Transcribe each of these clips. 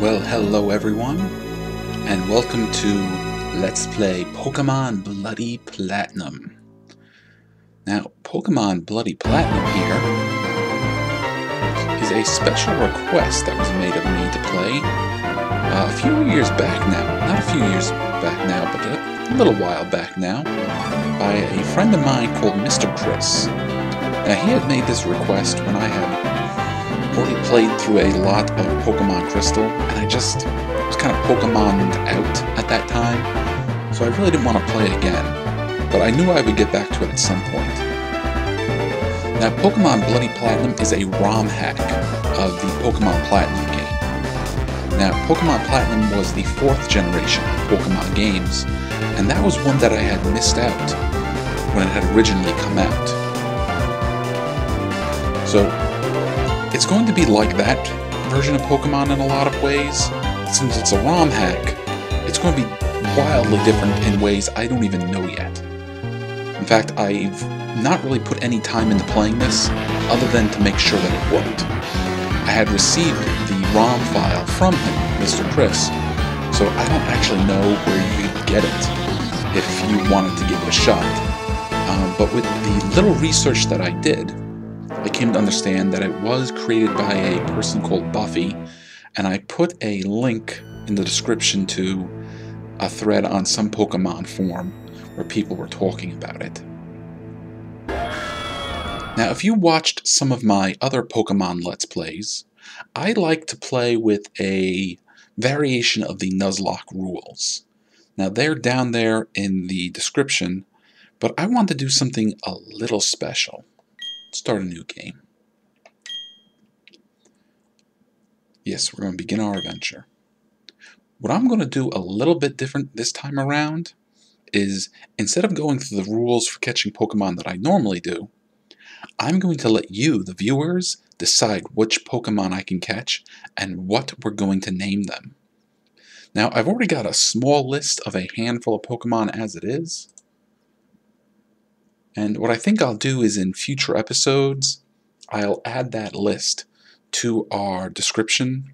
Well, hello everyone, and welcome to Let's Play Pokemon Bloody Platinum. Now, Pokemon Bloody Platinum here is a special request that was made of me to play a few years back now. Not a few years back now, but a little while back now, by a friend of mine called Mr. Chris. Now, he had made this request when I had already played through a lot of Pokemon Crystal, and I just was kind of Pokemoned out at that time, so I really didn't want to play it again, but I knew I would get back to it at some point. Now, Pokemon Bloody Platinum is a ROM hack of the Pokemon Platinum game. Now, Pokemon Platinum was the 4th generation of Pokemon games, and that was one that I had missed out when it had originally come out. So, it's going to be like that version of Pokemon in a lot of ways. Since it's a ROM hack, it's going to be wildly different in ways I don't even know yet. In fact, I've not really put any time into playing this, other than to make sure that it worked. I had received the ROM file from him, Mr. Chris, so I don't actually know where you could get it if you wanted to give it a shot. But with the little research that I did, I came to understand that it was created by a person called Buffy, and I put a link in the description to a thread on some Pokemon forum where people were talking about it. Now, if you watched some of my other Pokemon Let's Plays, I like to play with a variation of the Nuzlocke rules. Now, they're down there in the description, but I want to do something a little special. Start a new game. Yes, we're going to begin our adventure. What I'm going to do a little bit different this time around is, instead of going through the rules for catching Pokemon that I normally do, I'm going to let you, the viewers, decide which Pokemon I can catch and what we're going to name them. Now, I've already got a small list of a handful of Pokemon as it is. And what I think I'll do is, in future episodes, I'll add that list to our description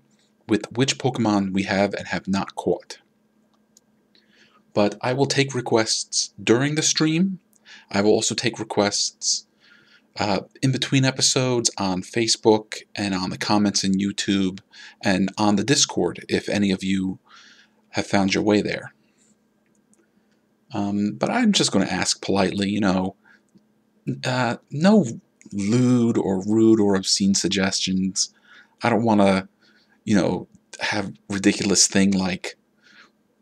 with which Pokemon we have and have not caught. But I will take requests during the stream. I will also take requests in between episodes on Facebook and on the comments in YouTube and on the Discord if any of you have found your way there. But I'm just going to ask politely, you know, no lewd or rude or obscene suggestions. I don't want to, you know, have ridiculous thing like,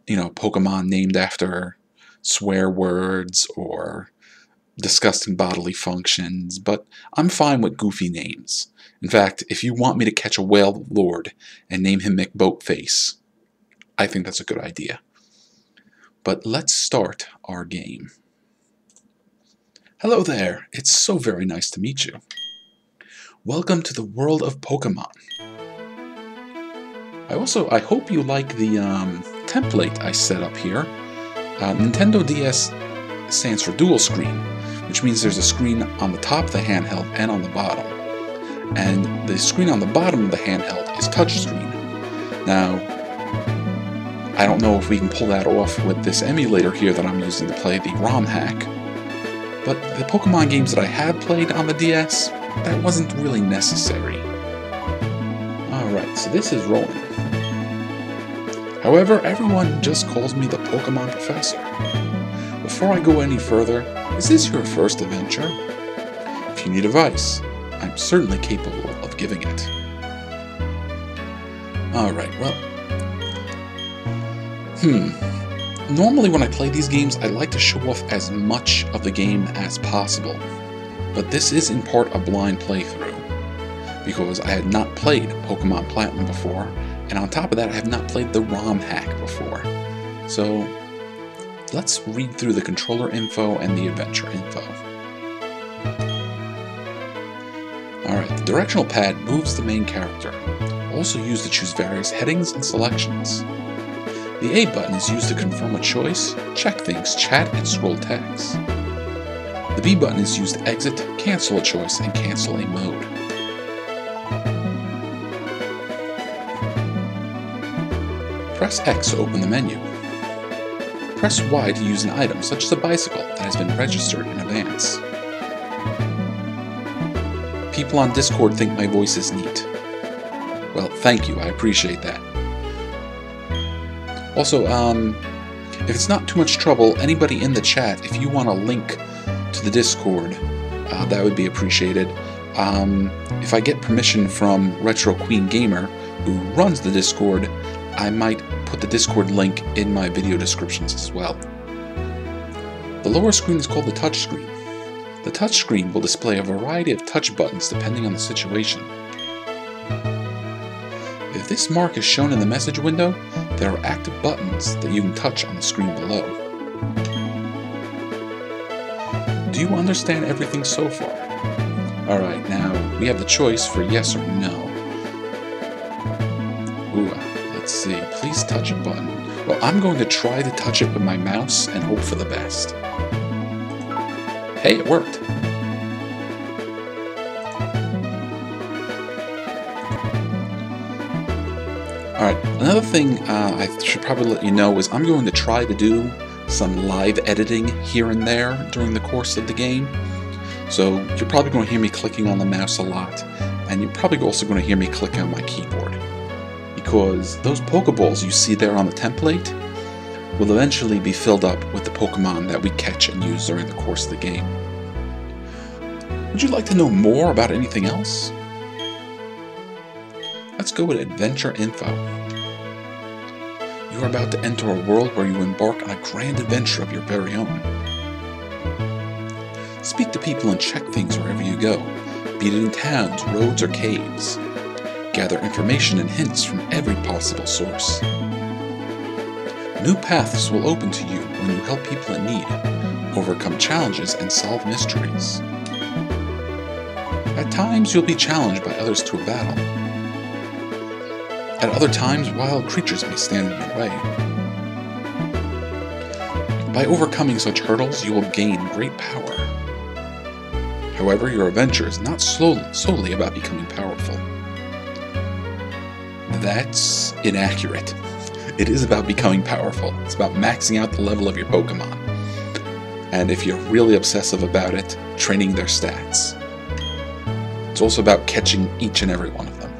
you know, Pokemon named after swear words or disgusting bodily functions, but I'm fine with goofy names. In fact, if you want me to catch a whale lord and name him McBoatface, I think that's a good idea. But let's start our game. Hello there, it's so very nice to meet you. Welcome to the world of Pokemon. I hope you like the template I set up here. Nintendo DS stands for dual screen, which means there's a screen on the top of the handheld and on the bottom. And the screen on the bottom of the handheld is touchscreen. Now, I don't know if we can pull that off with this emulator here that I'm using to play the ROM hack. But the Pokemon games that I have played on the DS, that wasn't really necessary. Alright, so this is rolling. However, everyone just calls me the Pokemon Professor. Before I go any further, is this your first adventure? If you need advice, I'm certainly capable of giving it. Alright, well... Normally when I play these games, I like to show off as much of the game as possible, but this is in part a blind playthrough, because I had not played Pokemon Platinum before, and on top of that I have not played the ROM hack before. So, let's read through the controller info and the adventure info. Alright, the directional pad moves the main character, also used to choose various headings and selections. The A button is used to confirm a choice, check things, chat, and scroll text. The B button is used to exit, cancel a choice, and cancel a mode. Press X to open the menu. Press Y to use an item, such as a bicycle, that has been registered in advance. People on Discord think my voice is neat. Well, thank you, I appreciate that. Also, if it's not too much trouble, anybody in the chat, if you want a link to the Discord, that would be appreciated. If I get permission from Retro Queen Gamer, who runs the Discord, I might put the Discord link in my video descriptions as well. The lower screen is called the touch screen. The touch screen will display a variety of touch buttons depending on the situation. If this mark is shown in the message window, there are active buttons that you can touch on the screen below. Do you understand everything so far? Alright, now we have the choice for yes or no. Ooh, let's see, please touch a button. Well, I'm going to try to touch it with my mouse and hope for the best. Hey, it worked! Alright, another thing I should probably let you know is I'm going to try to do some live editing here and there during the course of the game. So you're probably going to hear me clicking on the mouse a lot, and you're probably also going to hear me clicking on my keyboard. Because those Pokeballs you see there on the template will eventually be filled up with the Pokemon that we catch and use during the course of the game. Would you like to know more about anything else? Let's go with Adventure Info. You are about to enter a world where you embark on a grand adventure of your very own. Speak to people and check things wherever you go, be it in towns, roads, or caves. Gather information and hints from every possible source. New paths will open to you when you help people in need, overcome challenges, and solve mysteries. At times, you'll be challenged by others to a battle. At other times, wild creatures may stand in your way. By overcoming such hurdles, you will gain great power. However, your adventure is not solely about becoming powerful. That's inaccurate. It is about becoming powerful. It's about maxing out the level of your Pokemon. And if you're really obsessive about it, training their stats. It's also about catching each and every one of them.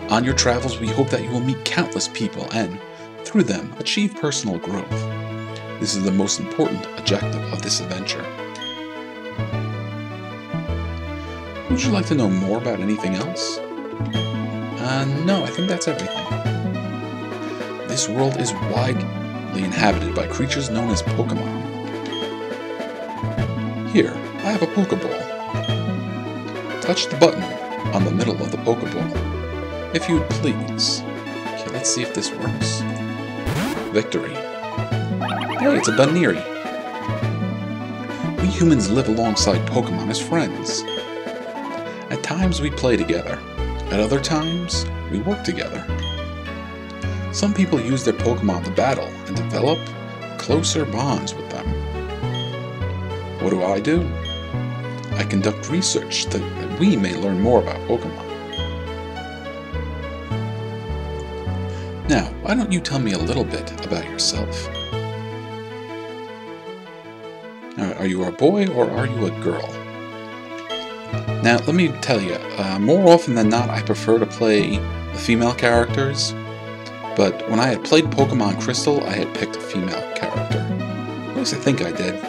On your travels, we hope that you will meet countless people and, through them, achieve personal growth. This is the most important objective of this adventure. Would you like to know more about anything else? No, I think that's everything. This world is widely inhabited by creatures known as Pokemon. Here, I have a Pokeball. Touch the button on the middle of the Pokeball, if you would please. Okay, let's see if this works. Victory. Hey, it's a Buneary. We humans live alongside Pokemon as friends. At times we play together. At other times, we work together. Some people use their Pokemon to battle and develop closer bonds with them. What do? I conduct research that we may learn more about Pokemon. Now, why don't you tell me a little bit about yourself? Are you a boy or are you a girl? Now, let me tell you, more often than not, I prefer to play the female characters, but when I had played Pokemon Crystal, I had picked a female character. At least I think I did.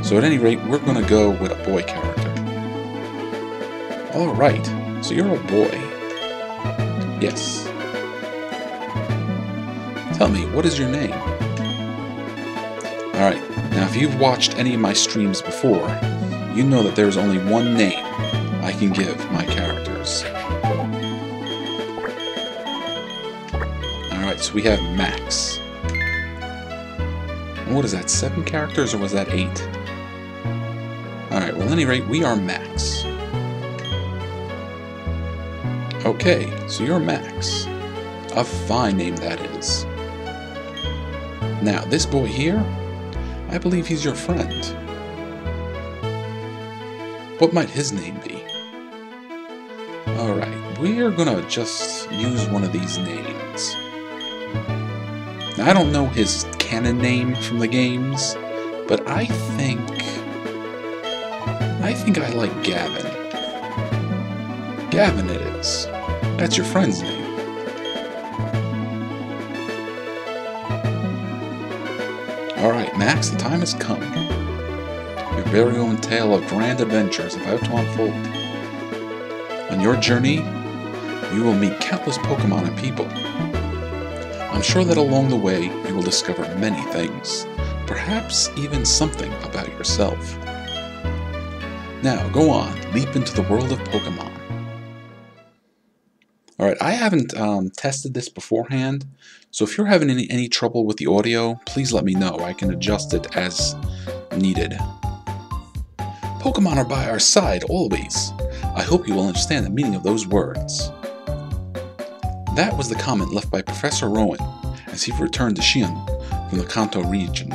So at any rate, we're going to go with a boy character. Alright, so you're a boy. Yes. Tell me, what is your name? Alright, now if you've watched any of my streams before, you know that there's only one name I can give my characters. Alright, so we have Max. What is that, 7 characters or was that 8? Alright, well at any rate, we are Max. Okay, so you're Max. A fine name that is. Now, this boy here, I believe he's your friend. What might his name be? Alright, we are gonna just use one of these names. Now, I don't know his canon name from the games, but I think I like Gavin. Gavin it is. That's your friend's name. Alright, Max, the time has come. Your very own tale of grand adventure is about to unfold. On your journey, you will meet countless Pokemon and people. I'm sure that along the way, you will discover many things, perhaps even something about yourself. Now, go on, leap into the world of Pokemon. Alright, I haven't tested this beforehand, so if you're having any trouble with the audio, please let me know. I can adjust it as needed. Pokemon are by our side always. I hope you will understand the meaning of those words. That was the comment left by Professor Rowan as he returned to Xi'an from the Kanto region.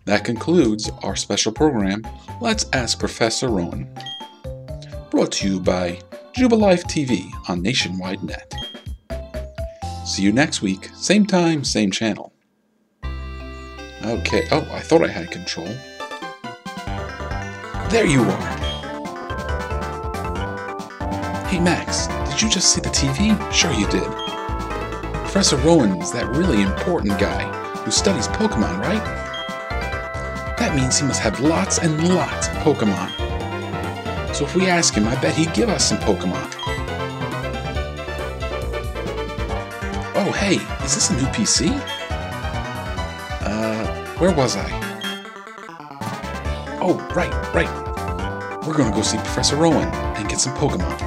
That concludes our special program, Let's Ask Professor Rowan. Brought to you by Jubilife TV on Nationwide Net. See you next week, same time, same channel. Okay, oh, I thought I had control. There you are! Hey Max, did you just see the TV? Sure you did. Professor Rowan is that really important guy who studies Pokemon, right? That means he must have lots and lots of Pokemon. So if we ask him, I bet he'd give us some Pokemon. Oh hey, is this a new PC? Where was I? Oh, right. We're gonna go see Professor Rowan and get some Pokemon.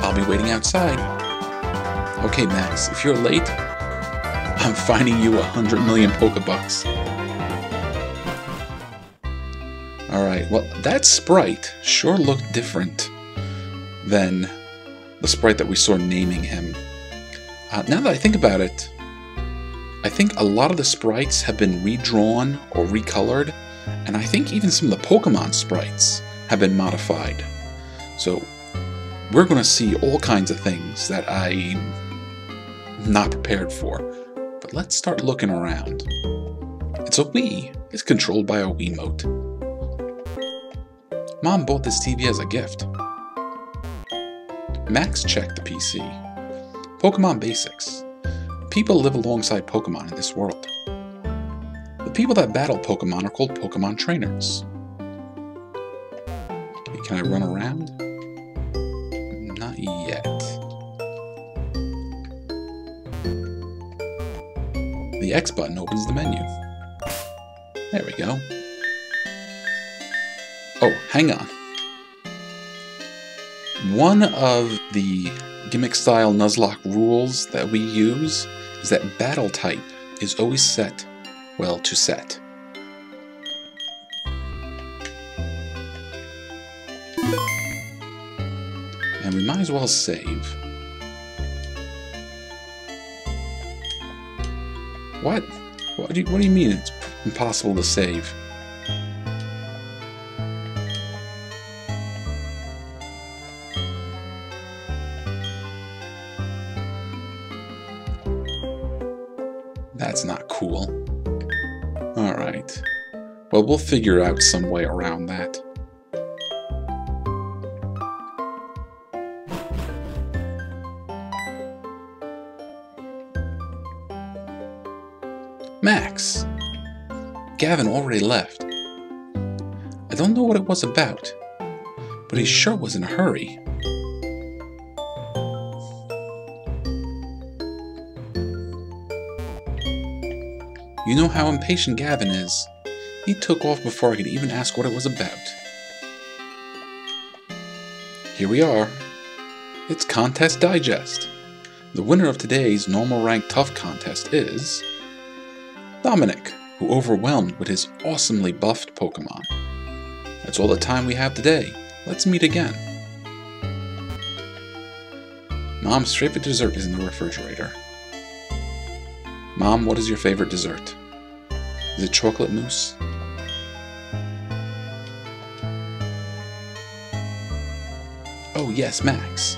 I'll be waiting outside. Okay, Max, if you're late, I'm fining you 100 million Pokebucks. Alright, well, that sprite sure looked different than the sprite that we saw naming him. Now that I think about it, I think a lot of the sprites have been redrawn or recolored, and I think even some of the Pokemon sprites have been modified. So we're going to see all kinds of things that I'm not prepared for. But let's start looking around. It's a Wii. It's controlled by a Wiimote. Mom bought this TV as a gift. Max checked the PC. Pokemon Basics. People live alongside Pokemon in this world. The people that battle Pokemon are called Pokemon trainers. Okay, can I run around? Not yet. The X button opens the menu. There we go. Oh, hang on. One of the Gimmick-style Nuzlocke rules that we use is that battle type is always set, well, to set. And we might as well save. What? What do you mean it's impossible to save? That's not cool. Alright. Well, we'll figure out some way around that. Max! Gavin already left. I don't know what it was about, but he sure was in a hurry. You know how impatient Gavin is. He took off before I could even ask what it was about. Here we are. It's Contest Digest. The winner of today's normal rank tough contest is Dominic, who overwhelmed with his awesomely buffed Pokemon. That's all the time we have today. Let's meet again. Mom's favorite dessert is in the refrigerator. Mom, what is your favorite dessert? Is it chocolate mousse? Oh yes, Max.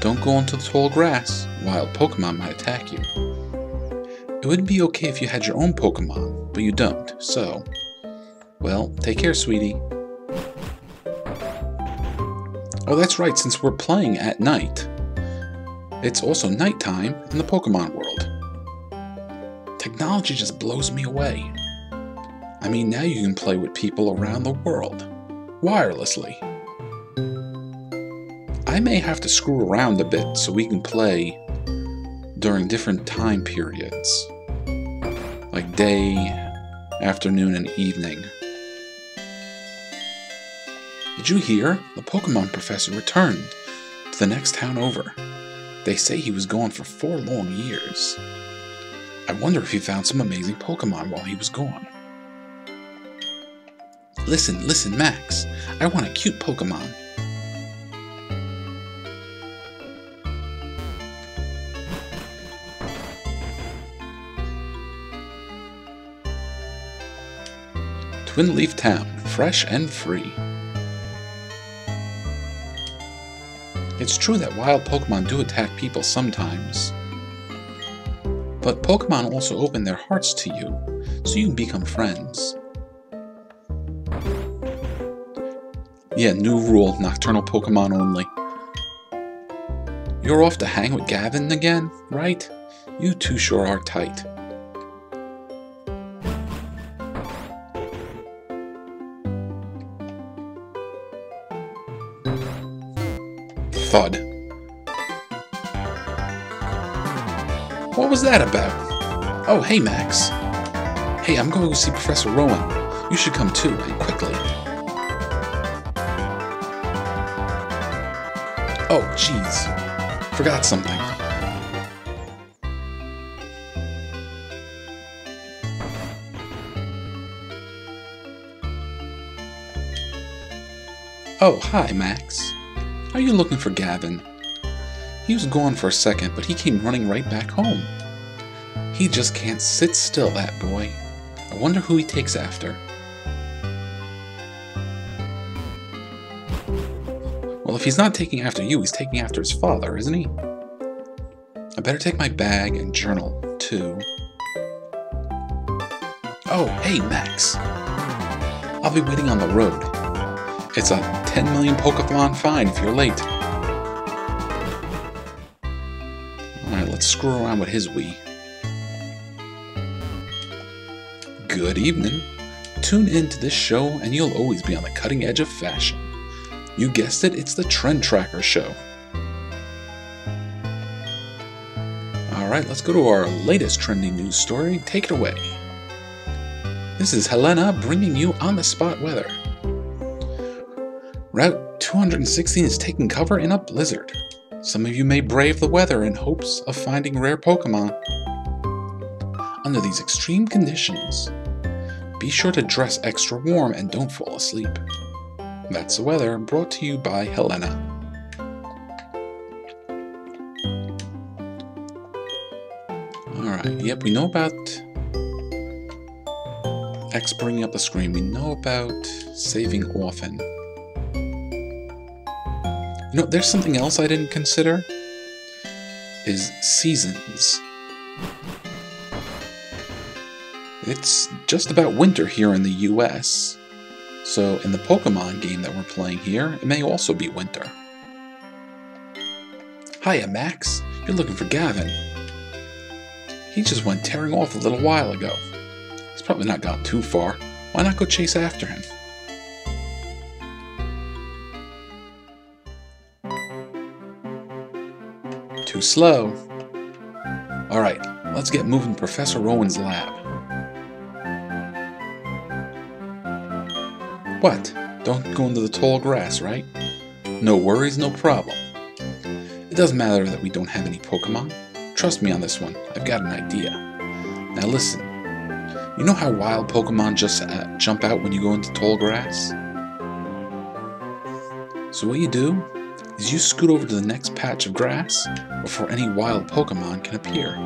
don't go into the tall grass. Wild Pokemon might attack you. It would be okay if you had your own Pokemon, but you don't, so... Well, take care, sweetie. Oh, that's right, since we're playing at night, it's also nighttime in the Pokemon world. Technology just blows me away. I mean, now you can play with people around the world, wirelessly. I may have to screw around a bit so we can play during different time periods, like day, afternoon, and evening. Did you hear? The Pokemon professor returned to the next town over. They say he was gone for 4 long years. I wonder if he found some amazing Pokemon while he was gone. Listen, Max. I want a cute Pokemon. Twin Leaf Town, fresh and free. It's true that wild Pokemon do attack people sometimes, but Pokemon also open their hearts to you, so you can become friends. Yeah, new rule, nocturnal Pokemon only. You're off to hang with Gavin again, right? You two sure are tight. Thud. What was that about? Oh, hey, Max. Hey, I'm going to see Professor Rowan. You should come too, and quickly. Oh, jeez. Forgot something. Oh, hi, Max. Are you looking for Gavin? He was gone for a second, but he came running right back home. He just can't sit still, that boy. I wonder who he takes after. Well, if he's not taking after you, he's taking after his father, isn't he? I better take my bag and journal, too. Oh, hey, Max. I'll be waiting on the road. It's a 10 million Pokemon fine if you're late. Alright, let's screw around with his Wii. Good evening. Tune in to this show and you'll always be on the cutting edge of fashion. You guessed it, it's the Trend Tracker Show. Alright, let's go to our latest trending news story. Take it away. This is Helena bringing you on-the-spot weather. Route 216 is taking cover in a blizzard. Some of you may brave the weather in hopes of finding rare Pokemon. Under these extreme conditions, be sure to dress extra warm and don't fall asleep. That's the weather, brought to you by Helena. Alright, yep, we know about X bringing up the screen. We know about saving often. You know, there's something else I didn't consider, is seasons. It's just about winter here in the US, so in the Pokemon game that we're playing here, it may also be winter. Hiya, Max. You're looking for Gavin. He just went tearing off a little while ago. He's probably not gone too far. Why not go chase after him? Too slow. Alright, let's get moving to Professor Rowan's lab. What? Don't go into the tall grass, right? No worries, no problem. It doesn't matter that we don't have any Pokemon. Trust me on this one, I've got an idea. Now listen, you know how wild Pokemon just jump out when you go into tall grass? So what you do is you scoot over to the next patch of grass before any wild Pokemon can appear.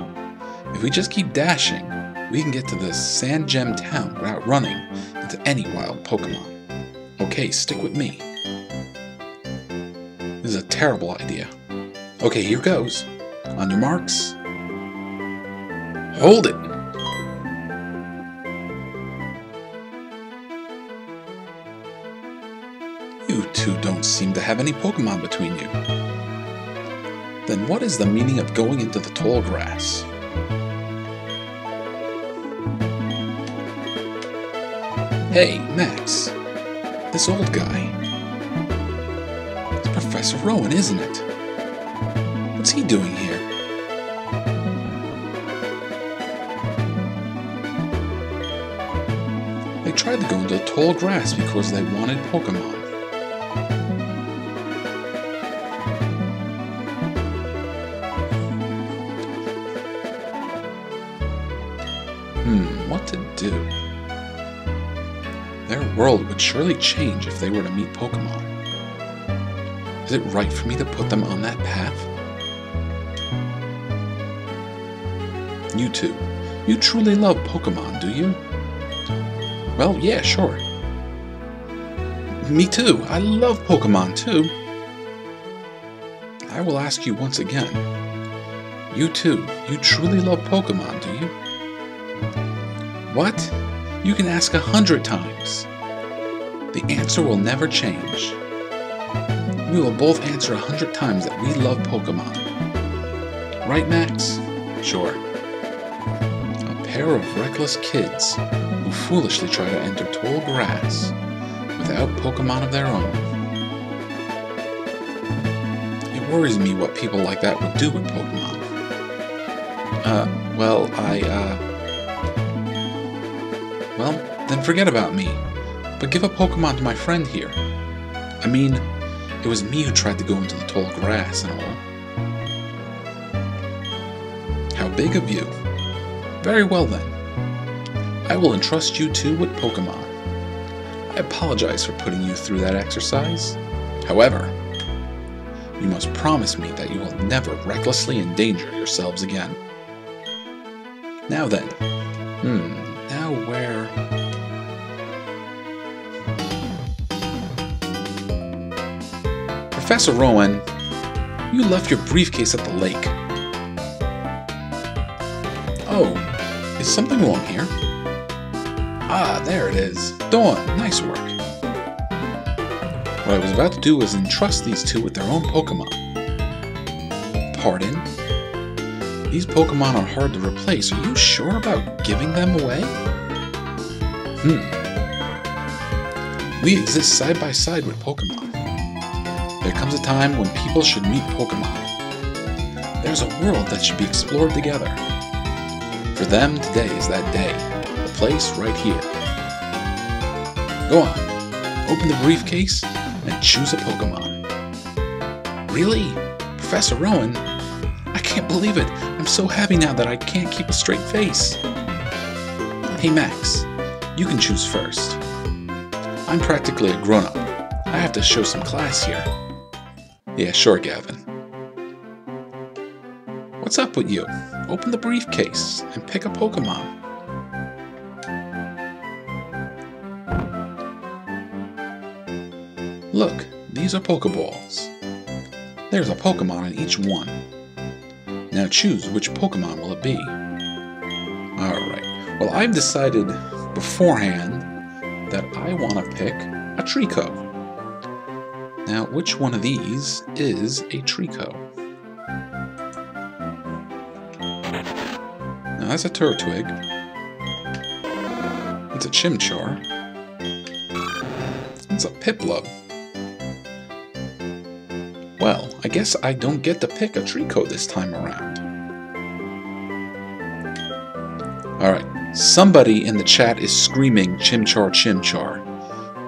If we just keep dashing, we can get to the Sand Gem Town without running into any wild Pokemon. Okay, stick with me. This is a terrible idea. Okay, here goes. On your marks. Hold it! You two don't seem to have any Pokemon between you. Then what is the meaning of going into the tall grass? Hey, Max. This old guy. It's Professor Rowan, isn't it? What's he doing here? They tried to go into the tall grass because they wanted Pokemon. What to do? Their world would surely change if they were to meet Pokemon. Is it right for me to put them on that path? You two, you truly love Pokemon, do you? Well, yeah, sure. Me too, I love Pokemon too. I will ask you once again. You two, you truly love Pokemon, do you? What? You can ask 100 times. The answer will never change. We will both answer 100 times that we love Pokemon. Right, Max? Sure. A pair of reckless kids who foolishly try to enter tall grass without Pokemon of their own. It worries me what people like that would do with Pokemon. Well, then forget about me, but give a Pokemon to my friend here. I mean, it was me who tried to go into the tall grass and all. How big of you. Very well then. I will entrust you two with Pokemon. I apologize for putting you through that exercise. However, you must promise me that you will never recklessly endanger yourselves again. Now then, now where... Professor Rowan, you left your briefcase at the lake. Oh, is something wrong here? Ah, there it is. Dawn, nice work. What I was about to do was entrust these two with their own Pokemon. Pardon? These Pokemon are hard to replace. Are you sure about giving them away? We exist side by side with Pokemon. There comes a time when people should meet Pokemon. There's a world that should be explored together. For them, today is that day. The place right here. Go on. Open the briefcase and choose a Pokemon. Really? Professor Rowan? I can't believe it. I'm so happy now that I can't keep a straight face. Hey Max, you can choose first. I'm practically a grown-up. I have to show some class here. Yeah, sure, Gavin. What's up with you? Open the briefcase and pick a Pokemon. Look, these are Pokeballs. There's a Pokemon in each one. Now choose which Pokemon will it be. Alright, well I've decided beforehand that I want to pick a Trico. Now which one of these is a Trico? Now that's a Turtwig. It's a Chimchar. It's a Piplup. Well, I guess I don't get to pick a Trico this time around. Alright, somebody in the chat is screaming Chimchar, Chimchar.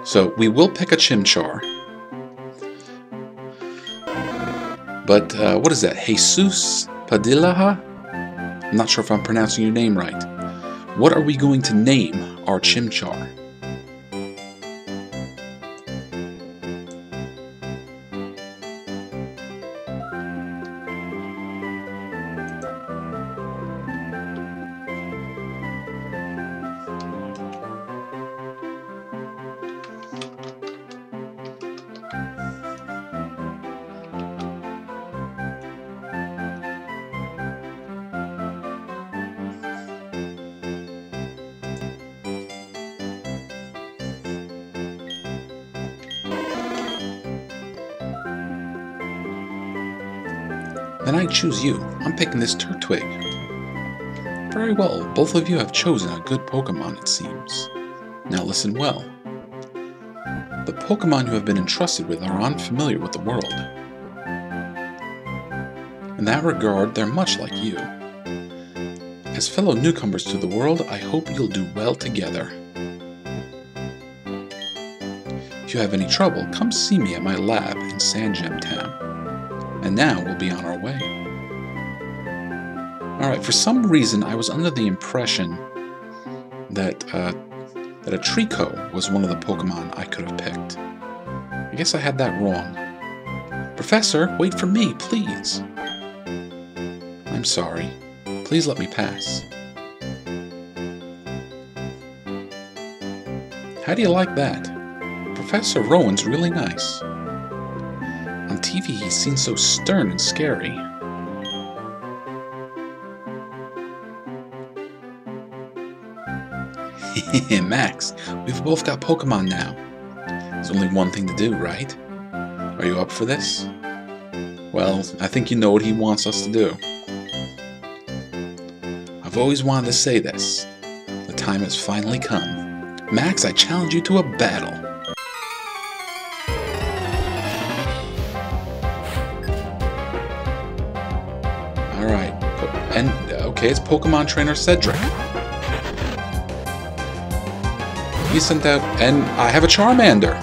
So we will pick a Chimchar. But what is that? Jesus Padillaha? I'm not sure if I'm pronouncing your name right. What are we going to name our Chimchar? Then I choose you. I'm picking this Turtwig. Very well, both of you have chosen a good Pokemon, it seems. Now listen well. The Pokemon you have been entrusted with are unfamiliar with the world. In that regard, they're much like you. As fellow newcomers to the world, I hope you'll do well together. If you have any trouble, come see me at my lab in Sandgem Town. And now we'll be on our way. Alright, for some reason I was under the impression that a Trico was one of the Pokemon I could have picked. I guess I had that wrong. Professor, wait for me, please. I'm sorry. Please let me pass. How do you like that? Professor Rowan's really nice. On TV he seems so stern and scary. Max, we've both got Pokemon now. There's only one thing to do, right? Are you up for this? Well, I think you know what he wants us to do. I've always wanted to say this. The time has finally come. Max, I challenge you to a battle. Alright, and okay, it's Pokemon Trainer Cedric. He sent out, and I have a Charmander.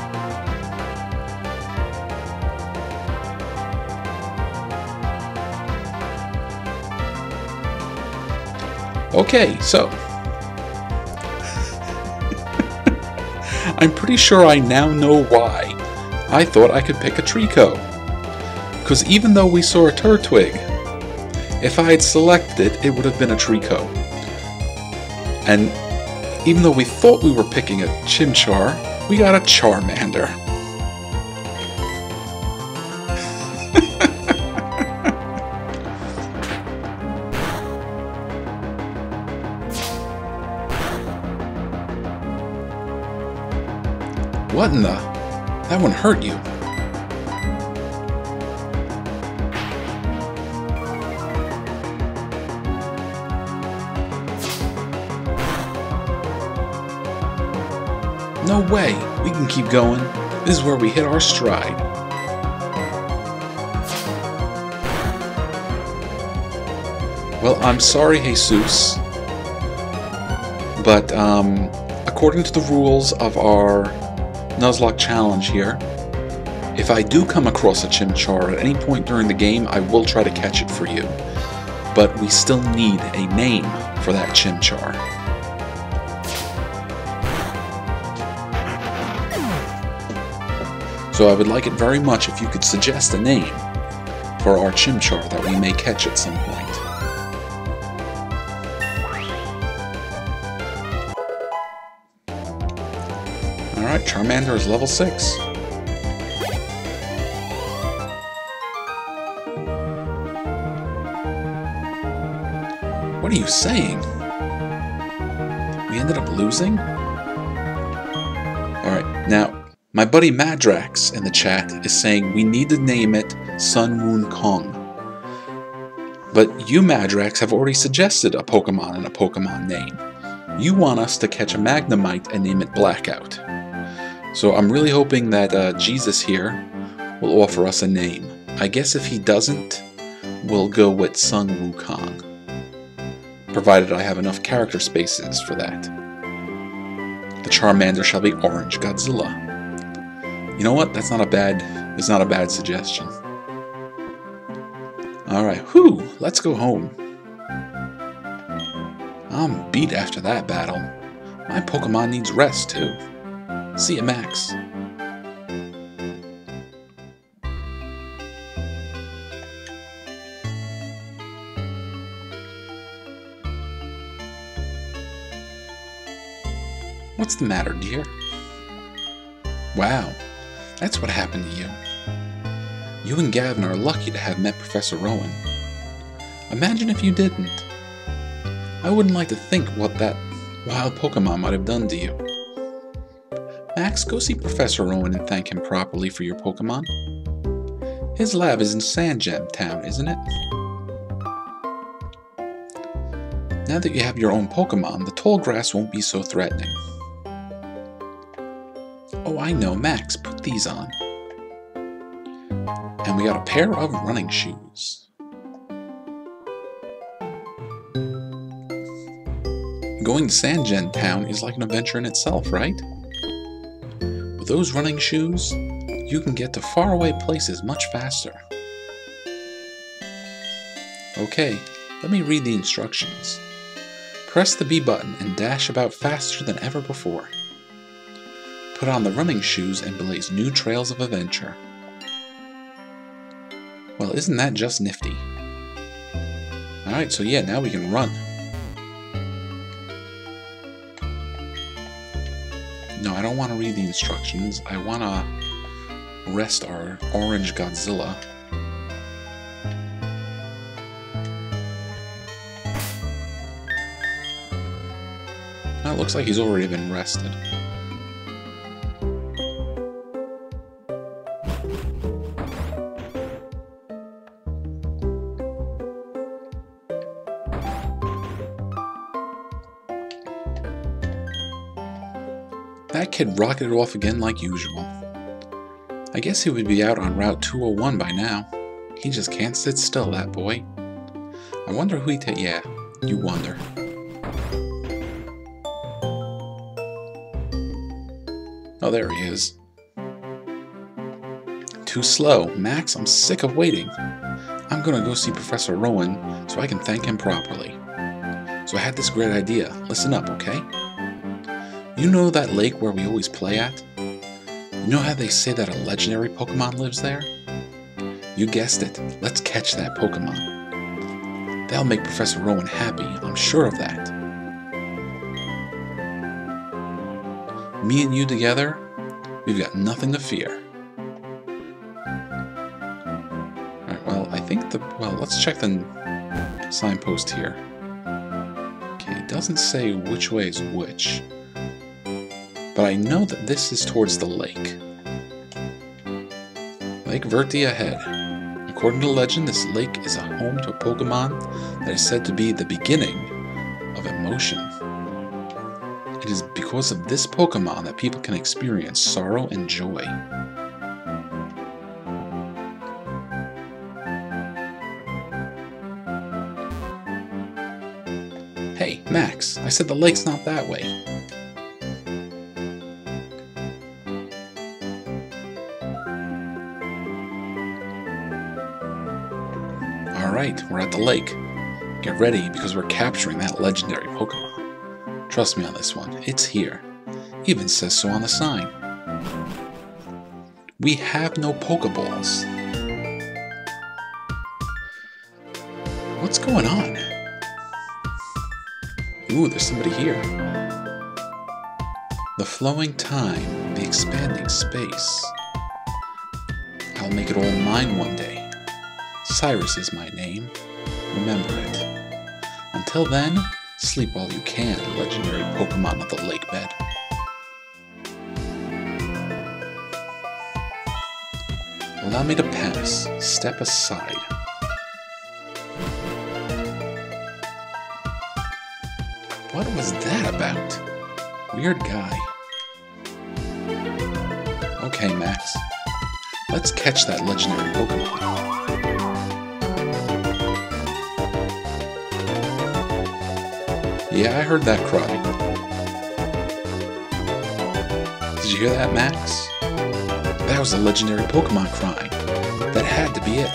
Okay, so I'm pretty sure I now know why I thought I could pick a Trico. Because even though we saw a Turtwig, if I had selected it, it would have been a Trico. And even though we thought we were picking a Chimchar, we got a Charmander. What in the? That one hurt you. No way! We can keep going. This is where we hit our stride. Well, I'm sorry, Jesus. But, according to the rules of our Nuzlocke challenge here, if I do come across a Chimchar at any point during the game, I will try to catch it for you. But we still need a name for that Chimchar. So I would like it very much if you could suggest a name for our Chimchar that we may catch at some point. Alright, Charmander is level 6. What are you saying? We ended up losing? Alright, now, my buddy Madrax in the chat is saying we need to name it Sun Moon Kong. But you, Madrax, have already suggested a Pokemon and a Pokemon name. You want us to catch a Magnemite and name it Blackout. So I'm really hoping that Jesus here will offer us a name. I guess if he doesn't, we'll go with Sun Wukong. Provided I have enough character spaces for that. The Charmander shall be Orange Godzilla. You know what? It's not a bad suggestion. Alright, whew, let's go home. I'm beat after that battle. My Pokemon needs rest too. See ya, Max. What's the matter, dear? Wow, that's what happened to you. You and Gavin are lucky to have met Professor Rowan. Imagine if you didn't. I wouldn't like to think what that wild Pokemon might have done to you. Max, go see Professor Rowan and thank him properly for your Pokemon. His lab is in Sandgem Town, isn't it? Now that you have your own Pokemon, the tall grass won't be so threatening. Oh, I know, Max, put these on. And we got a pair of running shoes. Going to Sandgem Town is like an adventure in itself, right? With those running shoes, you can get to faraway places much faster. Okay, let me read the instructions. Press the B button and dash about faster than ever before. Put on the running shoes and blaze new trails of adventure. Well, isn't that just nifty? Alright, so yeah, now we can run. No, I don't want to read the instructions. I want to rest our orange Godzilla. Now it looks like he's already been rested. That kid rocketed off again like usual. I guess he would be out on Route 201 by now. He just can't sit still, that boy. I wonder who he yeah, you wonder. Oh, there he is. Too slow. Max, I'm sick of waiting. I'm gonna go see Professor Rowan so I can thank him properly. So I had this great idea. Listen up, okay? You know that lake where we always play at? You know how they say that a legendary Pokemon lives there? You guessed it. Let's catch that Pokemon. That'll make Professor Rowan happy, I'm sure of that. Me and you together, we've got nothing to fear. Alright, well, I think let's check the signpost here. Okay, it doesn't say which way is which. But I know that this is towards the lake. Lake Verti ahead. According to legend, this lake is a home to a Pokemon that is said to be the beginning of emotion. It is because of this Pokemon that people can experience sorrow and joy. Hey, Max, I said the lake's not that way. Alright, we're at the lake. Get ready because we're capturing that legendary Pokemon. Trust me on this one, it's here. Even says so on the sign. We have no Pokeballs. What's going on? Ooh, there's somebody here. The flowing time, the expanding space. I'll make it all mine one day. Cyrus is my name. Remember it. Until then, sleep while you can, legendary Pokemon of the lake bed. Allow me to pass. Step aside. What was that about? Weird guy. Okay, Max. Let's catch that legendary Pokemon. Yeah, I heard that cry. Did you hear that, Max? That was a legendary Pokemon crying. That had to be it.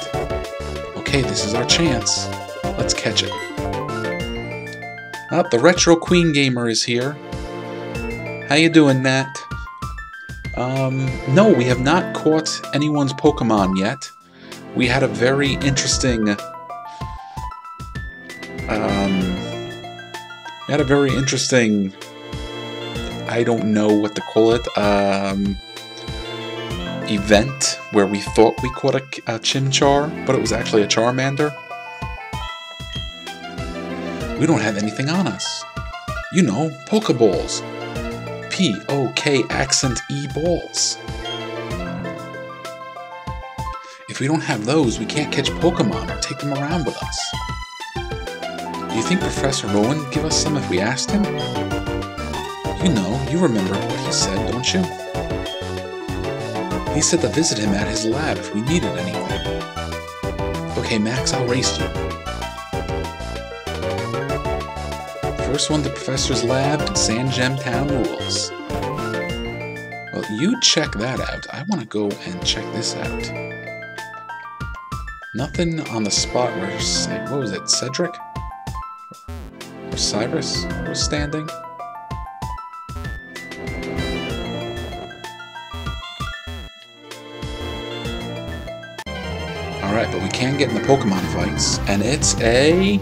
Okay, this is our chance. Let's catch it. Oh, the Retro Queen Gamer is here. How you doing, Nat? No, we have not caught anyone's Pokemon yet. We had a very interesting... I don't know what to call it, event where we thought we caught a Chimchar, but it was actually a Charmander. We don't have anything on us. You know, Pokeballs. P-O-K accent E balls. If we don't have those, we can't catch Pokemon or take them around with us. Do you think Professor Rowan would give us some if we asked him? You remember what he said, don't you? He said to visit him at his lab if we needed anything. Okay, Max, I'll race you. First one to Professor's lab in San Gem Town rules. Well, you check that out. I want to go and check this out. Nothing on the spot where, what was it, Cedric? Or Cyrus was standing? Alright, but we can get in the Pokemon fights, and it's a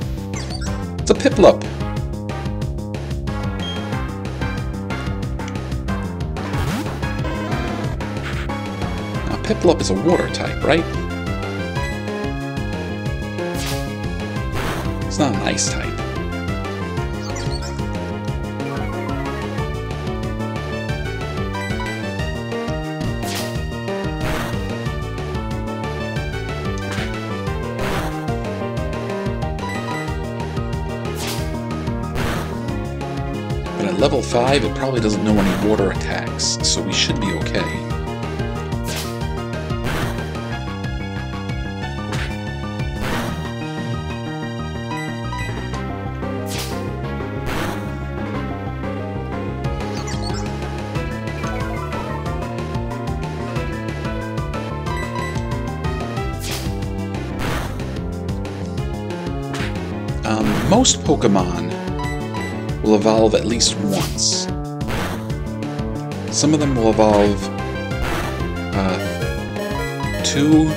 Piplup! Now, Piplup is a water type, right? It's not an ice type. But at level 5, it probably doesn't know any water attacks, so we should be okay. Most Pokemon will evolve at least once. Some of them will evolve two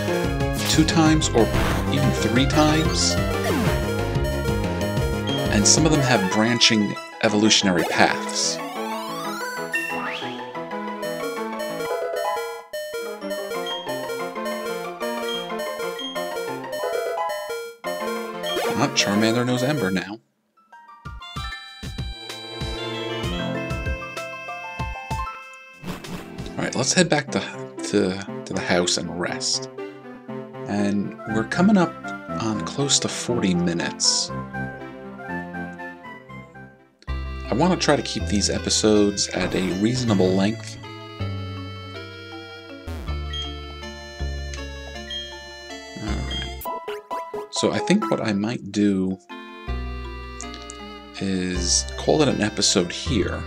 times or even 3 times. And some of them have branching evolutionary paths. Charmander knows Ember now. Alright, let's head back to the house and rest. And we're coming up on close to 40 minutes. I want to try to keep these episodes at a reasonable length. So I think what I might do is call it an episode here.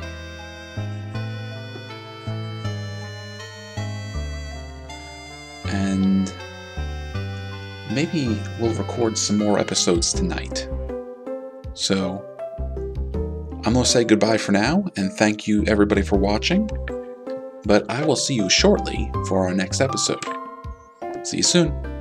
And maybe we'll record some more episodes tonight. So I'm going to say goodbye for now, and thank you everybody for watching. But I will see you shortly for our next episode. See you soon.